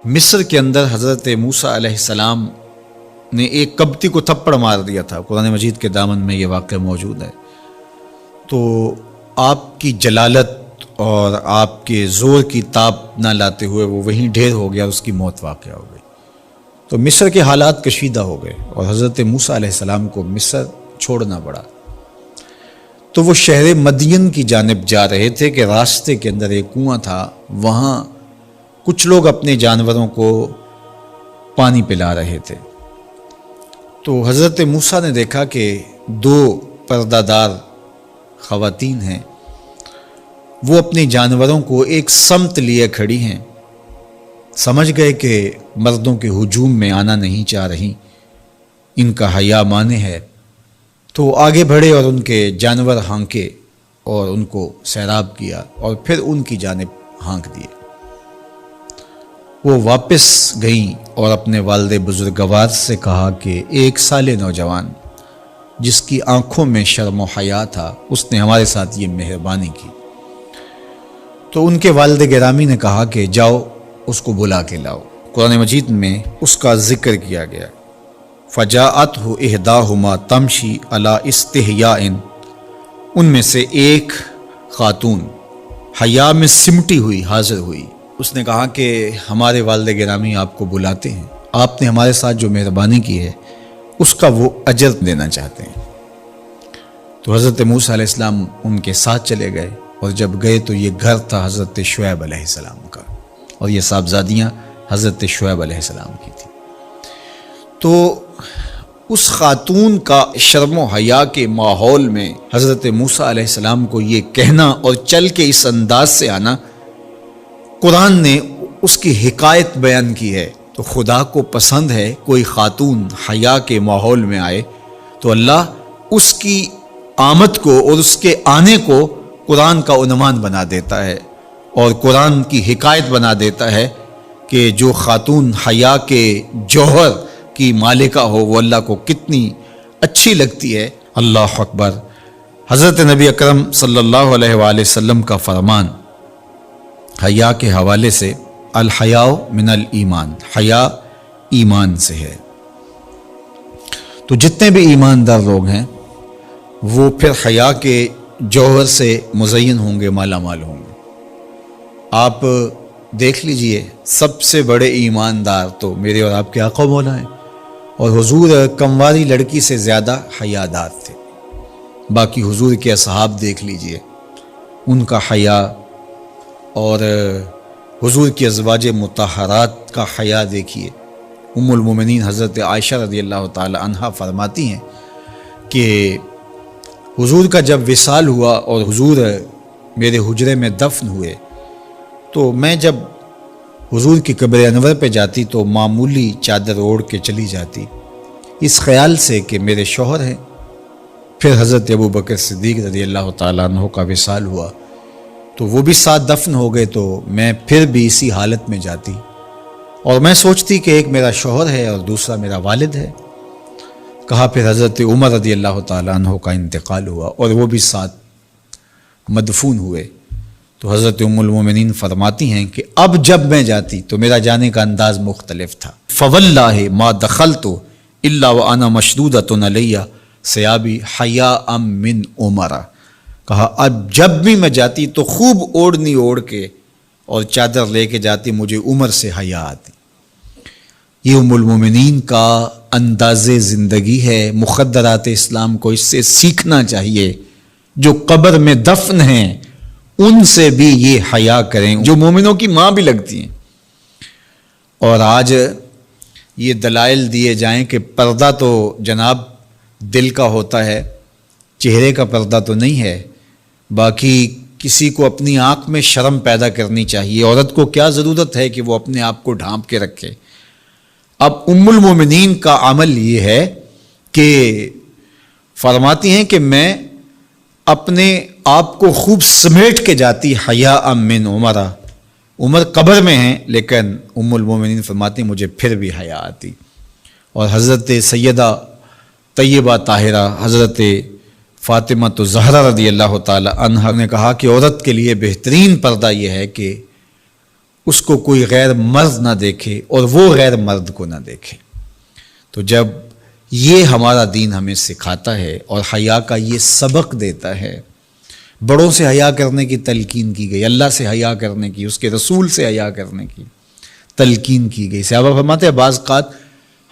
مصر کے اندر حضرت موسیٰ علیہ السلام نے ایک کبتی کو تھپڑ مار دیا تھا۔ قرآن مجید کے دامن میں یہ واقعہ موجود ہے۔ تو آپ کی جلالت اور آپ کے زور کی تاب نہ لاتے ہوئے وہ وہیں ڈھیر ہو گیا اور اس کی موت واقع ہو گئی۔ تو مصر کے حالات کشیدہ ہو گئے اور حضرت موسیٰ علیہ السلام کو مصر چھوڑنا پڑا۔ تو وہ شہر مدین کی جانب جا رہے تھے کہ راستے کے اندر ایک کنواں تھا، وہاں کچھ لوگ اپنے جانوروں کو پانی پلا رہے تھے۔ تو حضرت موسیٰ نے دیکھا کہ دو پردہ دار خواتین ہیں، وہ اپنے جانوروں کو ایک سمت لیے کھڑی ہیں۔ سمجھ گئے کہ مردوں کے ہجوم میں آنا نہیں چاہ رہی، ان کا حیا مانے ہے۔ تو آگے بڑھے اور ان کے جانور ہانکے اور ان کو سیراب کیا اور پھر ان کی جانب ہانک دیے۔ وہ واپس گئیں اور اپنے والد بزرگوار سے کہا کہ ایک سال نوجوان جس کی آنکھوں میں شرم و حیا تھا، اس نے ہمارے ساتھ یہ مہربانی کی۔ تو ان کے والد گرامی نے کہا کہ جاؤ اس کو بلا کے لاؤ۔ قرآن مجید میں اس کا ذکر کیا گیا، فجاءتہ احداہما تمشی علی استحیاء، ان میں سے ایک خاتون حیا میں سمٹی ہوئی حاضر ہوئی۔ اس نے کہا کہ ہمارے والد گرامی آپ کو بلاتے ہیں، آپ نے ہمارے ساتھ جو مہربانی کی ہے اس کا وہ اجر دینا چاہتے ہیں۔ تو حضرت موسیٰ علیہ السلام ان کے ساتھ چلے گئے، اور جب گئے تو یہ گھر تھا حضرت شعیب علیہ السلام کا، اور یہ صاحبزادیاں حضرت شعیب علیہ السلام کی تھیں۔ تو اس خاتون کا شرم و حیا کے ماحول میں حضرت موسیٰ علیہ السلام کو یہ کہنا اور چل کے اس انداز سے آنا، قرآن نے اس کی حکایت بیان کی ہے۔ تو خدا کو پسند ہے کوئی خاتون حیا کے ماحول میں آئے تو اللہ اس کی آمد کو اور اس کے آنے کو قرآن کا عنوان بنا دیتا ہے، اور قرآن کی حکایت بنا دیتا ہے کہ جو خاتون حیا کے جوہر کی مالکہ ہو وہ اللہ کو کتنی اچھی لگتی ہے۔ اللہ اکبر۔ حضرت نبی اکرم صلی اللہ علیہ وآلہ وسلم کا فرمان حیا کے حوالے سے، الحیاء من الایمان، حیا ایمان سے ہے۔ تو جتنے بھی ایماندار لوگ ہیں وہ پھر حیا کے جوہر سے مزین ہوں گے، مالا مال ہوں گے۔ آپ دیکھ لیجئے سب سے بڑے ایماندار تو میرے اور آپ کے آقا مولا ہیں، اور حضور کمواری لڑکی سے زیادہ حیادار تھے۔ باقی حضور کے اصحاب دیکھ لیجئے، ان کا حیا، اور حضور کی ازواج مطہرات کا حیا دیکھیے۔ ام المومنین حضرت عائشہ رضی اللہ تعالی عنہا فرماتی ہیں کہ حضور کا جب وصال ہوا اور حضور میرے حجرے میں دفن ہوئے، تو میں جب حضور کی قبر انور پہ جاتی تو معمولی چادر اوڑھ کے چلی جاتی، اس خیال سے کہ میرے شوہر ہیں۔ پھر حضرت ابوبکر صدیق رضی اللہ تعالیٰ عنہ کا وصال ہوا تو وہ بھی ساتھ دفن ہو گئے، تو میں پھر بھی اسی حالت میں جاتی اور میں سوچتی کہ ایک میرا شوہر ہے اور دوسرا میرا والد ہے۔ کہا پھر حضرت عمر رضی اللہ تعالیٰ عنہ کا انتقال ہوا اور وہ بھی ساتھ مدفون ہوئے۔ تو حضرت ام المومنین فرماتی ہیں کہ اب جب میں جاتی تو میرا جانے کا انداز مختلف تھا۔ فواللہ ما دخلت الا وانا مشدودۃ علی ثیابی حیاء من عمر۔ کہا اب جب بھی میں جاتی تو خوب اوڑھنی اوڑھ کے اور چادر لے کے جاتی، مجھے عمر سے حیا آتی۔ یہ ام المومنین کا انداز زندگی ہے۔ مخدرات اسلام کو اس سے سیکھنا چاہیے۔ جو قبر میں دفن ہیں ان سے بھی یہ حیا کریں، جو مومنوں کی ماں بھی لگتی ہیں۔ اور آج یہ دلائل دیے جائیں کہ پردہ تو جناب دل کا ہوتا ہے، چہرے کا پردہ تو نہیں ہے۔ باقی کسی کو اپنی آنکھ میں شرم پیدا کرنی چاہیے۔ عورت کو کیا ضرورت ہے کہ وہ اپنے آپ کو ڈھانپ کے رکھے۔ اب ام المومنین کا عمل یہ ہے کہ فرماتی ہیں کہ میں اپنے آپ کو خوب سمیٹ کے جاتی حیاء من عمر۔ عمر قبر میں ہیں لیکن ام المومنین فرماتی ہیں مجھے پھر بھی حیا آتی۔ اور حضرت سیدہ طیبہ طاہرہ حضرت فاطمہ تو زہرا رضی اللہ تعالی عنہا نے کہا کہ عورت کے لیے بہترین پردہ یہ ہے کہ اس کو کوئی غیر مرد نہ دیکھے اور وہ غیر مرد کو نہ دیکھے۔ تو جب یہ ہمارا دین ہمیں سکھاتا ہے اور حیا کا یہ سبق دیتا ہے، بڑوں سے حیا کرنے کی تلقین کی گئی، اللہ سے حیا کرنے کی، اس کے رسول سے حیا کرنے کی تلقین کی گئی۔ صحابہ فرماتے ہیں بعض اوقات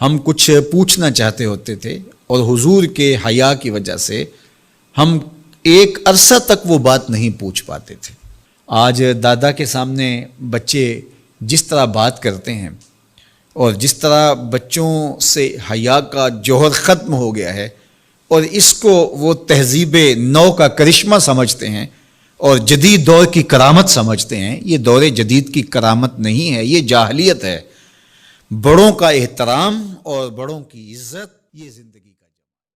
ہم کچھ پوچھنا چاہتے ہوتے تھے اور حضور کے حیا کی وجہ سے ہم ایک عرصہ تک وہ بات نہیں پوچھ پاتے تھے۔ آج دادا کے سامنے بچے جس طرح بات کرتے ہیں اور جس طرح بچوں سے حیا کا جوہر ختم ہو گیا ہے اور اس کو وہ تہذیب نو کا کرشمہ سمجھتے ہیں اور جدید دور کی کرامت سمجھتے ہیں، یہ دور جدید کی کرامت نہیں ہے، یہ جاہلیت ہے۔ بڑوں کا احترام اور بڑوں کی عزت یہ زندگی